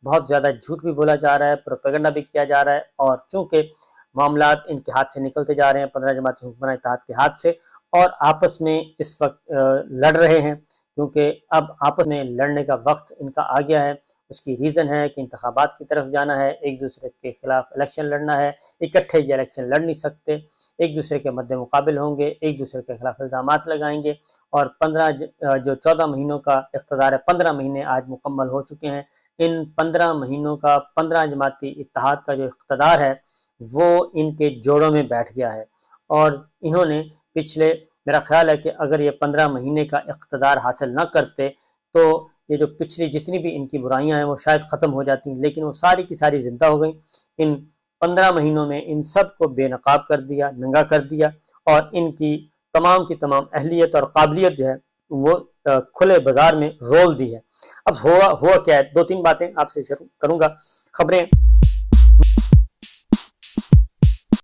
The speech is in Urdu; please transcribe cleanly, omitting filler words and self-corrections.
بہت زیادہ جھوٹ بھی بولا جا رہا ہے، پروپیگنڈا بھی کیا جا رہا ہے، اور چونکہ معاملات ان کے ہاتھ سے نکلتے جا رہے ہیں 15 جماعتی حکمران اتحاد کے ہاتھ سے، اور آپس میں اس وقت لڑ رہے ہیں، کیونکہ اب آپس میں لڑنے کا وقت ان کا آ گیا ہے۔ اس کی ریزن ہے کہ انتخابات کی طرف جانا ہے، ایک دوسرے کے خلاف الیکشن لڑنا ہے، اکٹھے یہ الیکشن لڑ نہیں سکتے، ایک دوسرے کے مد مقابل ہوں گے، ایک دوسرے کے خلاف الزامات لگائیں گے، اور 14 مہینوں کا اقتدار ہے، 15 مہینے آج مکمل ہو چکے ہیں۔ ان 15 مہینوں کا 15 جماعتی اتحاد کا جو اقتدار ہے وہ ان کے جوڑوں میں بیٹھ گیا ہے، اور انہوں نے پچھلے، میرا خیال ہے کہ اگر یہ 15 مہینے کا اقتدار حاصل نہ کرتے تو یہ جو پچھلی جتنی بھی ان کی برائیاں ہیں وہ شاید ختم ہو جاتی ہیں، لیکن وہ ساری کی ساری زندہ ہو گئیں۔ ان 15 مہینوں میں ان سب کو بے نقاب کر دیا، ننگا کر دیا، اور ان کی تمام اہلیت اور قابلیت جو ہے وہ کھلے بازار میں رول دی ہے۔ اب ہوا کیا ہے، 2-3 باتیں آپ سے شروع کروں گا۔ خبریں